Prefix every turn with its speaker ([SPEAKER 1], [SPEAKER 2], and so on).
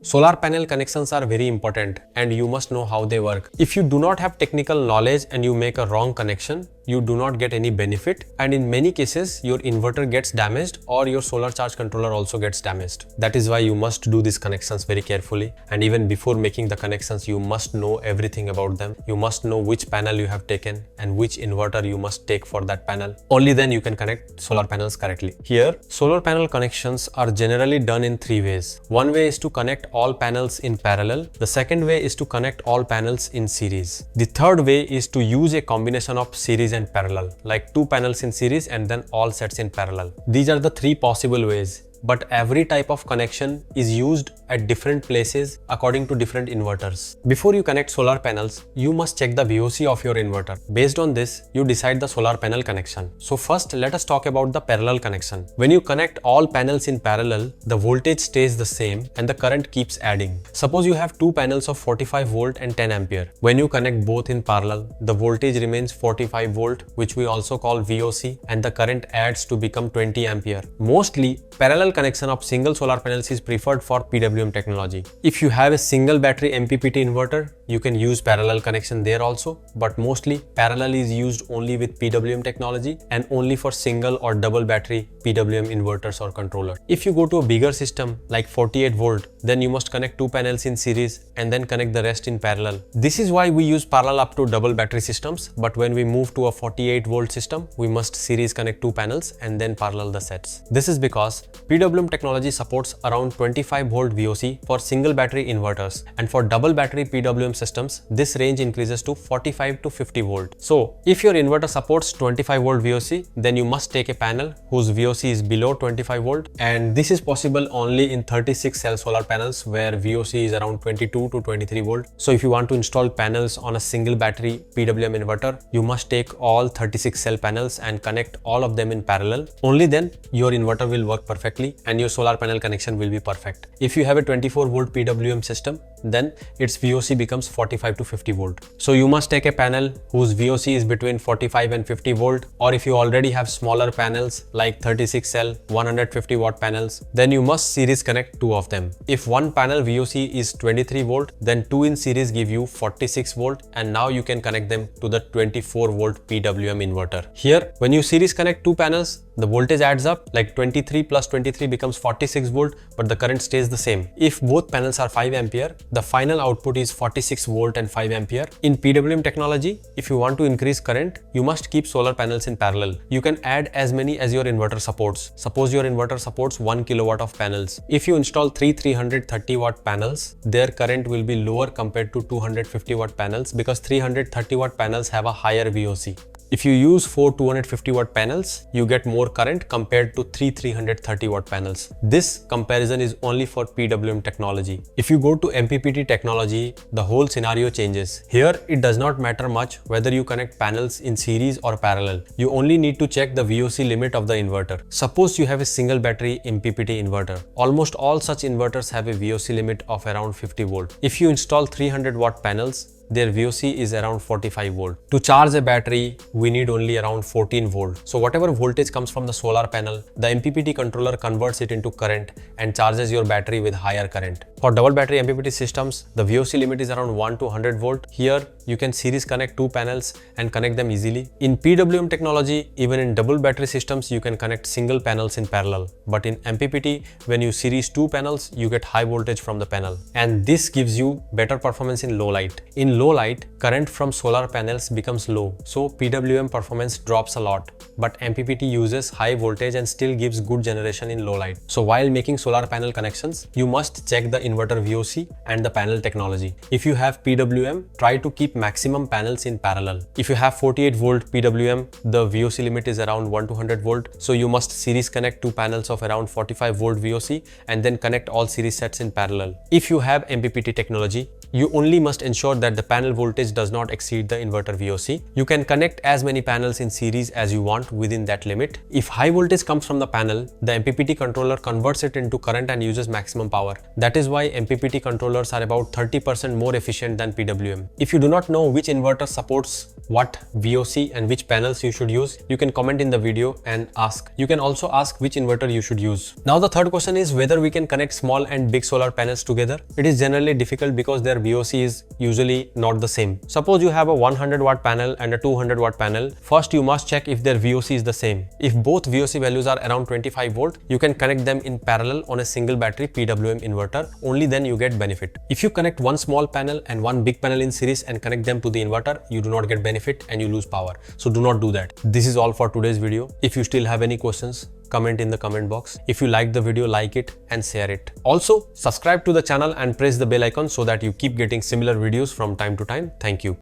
[SPEAKER 1] Solar panel connections are very important and you must know how they work. If you do not have technical knowledge and you make a wrong connection, you do not get any benefit, and in many cases your inverter gets damaged or your solar charge controller also gets damaged. That is why you must do these connections very carefully, and even before making the connections you must know everything about them. You must know which panel you have taken and which inverter you must take for that panel. Only then you can connect solar panels correctly. Here, solar panel connections are generally done in three ways. One way is to connect all panels in parallel. The second way is to connect all panels in series. The third way is to use a combination of series and parallel, like two panels in series and then all sets in parallel. These are the three possible ways, but every type of connection is used at different places according to different inverters. Before you connect solar panels, you must check the VOC of your inverter. Based on this, you decide the solar panel connection. So first, let us talk about the parallel connection. When you connect all panels in parallel, the voltage stays the same and the current keeps adding. Suppose you have two panels of 45 volt and 10 ampere. When you connect both in parallel, the voltage remains 45 volt, which we also call VOC, and the current adds to become 20 ampere. Mostly, parallel connection of single solar panels is preferred for PWM technology. If you have a single battery MPPT inverter, you can use parallel connection there also, but mostly parallel is used only with PWM technology and only for single or double battery PWM inverters or controllers. If you go to a bigger system like 48 volt, then you must connect two panels in series and then connect the rest in parallel. This is why we use parallel up to double battery systems, but when we move to a 48 volt system, we must series connect two panels and then parallel the sets. This is because PWM technology supports around 25 volt VOC for single battery inverters, and for double battery PWM systems, this range increases to 45 to 50 volt. So, if your inverter supports 25 volt VOC, then you must take a panel whose VOC is below 25 volt, and this is possible only in 36 cell solar panels where VOC is around 22 to 23 volt. So, if you want to install panels on a single battery PWM inverter, you must take all 36 cell panels and connect all of them in parallel. Only then your inverter will work perfectly and your solar panel connection will be perfect. If you have a 24 volt PWM system, then its VOC becomes 45 to 50 volt. So you must take a panel whose VOC is between 45 and 50 volt, or if you already have smaller panels like 36 cell 150 watt panels, then you must series connect two of them. If one panel VOC is 23 volt, then two in series give you 46 volt, and now you can connect them to the 24 volt PWM inverter. Here, when you series connect two panels, the voltage adds up, like 23 plus 23 becomes 46 volt, but the current stays the same. If both panels are 5 ampere, the final output is 46 volt and 5 ampere. In PWM technology, if you want to increase current, you must keep solar panels in parallel. You can add as many as your inverter supports. Suppose your inverter supports 1 kilowatt of panels. If you install 330 watt panels, their current will be lower compared to 250 watt panels because 330 watt panels have a higher VOC. If you use 4 250 watt panels, you get more current compared to 330 watt panels. This comparison is only for PWM technology. If you go to MPPT technology, the whole scenario changes. Here, it does not matter much whether you connect panels in series or parallel. You only need to check the VOC limit of the inverter. Suppose you have a single battery MPPT inverter. Almost all such inverters have a VOC limit of around 50 volt. If you install 300 watt panels, their VOC is around 45 volt. To charge a battery, we need only around 14 volt. So whatever voltage comes from the solar panel, the MPPT controller converts it into current and charges your battery with higher current. For double battery MPPT systems, the VOC limit is around 1 to 100 volt. Here, you can series connect two panels and connect them easily. In PWM technology, even in double battery systems, you can connect single panels in parallel. But in MPPT, when you series two panels, you get high voltage from the panel. And this gives you better performance in low light. In low light, current from solar panels becomes low, so PWM performance drops a lot. But MPPT uses high voltage and still gives good generation in low light. So while making solar panel connections, you must check the inverter VOC and the panel technology. If you have PWM, try to keep maximum panels in parallel. If you have 48 volt PWM, the VOC limit is around 1 to 100 volt, so you must series connect two panels of around 45 volt VOC and then connect all series sets in parallel. If you have MPPT technology, You only must ensure that the panel voltage does not exceed the inverter VOC. You can connect as many panels in series as you want within that limit. If high voltage comes from the panel, the MPPT controller converts it into current and uses maximum power. That is why MPPT controllers are about 30% more efficient than PWM. If you do not know which inverter supports what VOC and which panels you should use, you can comment in the video and ask. You can also ask which inverter you should use. Now the third question is whether we can connect small and big solar panels together. It is generally difficult because their VOC is usually not the same. Suppose you have a 100 watt panel and a 200 watt panel. First you must check if their VOC is the same. If both VOC values are around 25 volt, you can connect them in parallel on a single battery PWM inverter. Only then you get benefit. If you connect one small panel and one big panel in series and connect them to the inverter, you do not get benefit and you lose power. So do not do that. This is all for today's video. If you still have any questions, comment in the comment box. If you like the video, like it and share it. Also, subscribe to the channel and press the bell icon so that you keep getting similar videos from time to time. Thank you.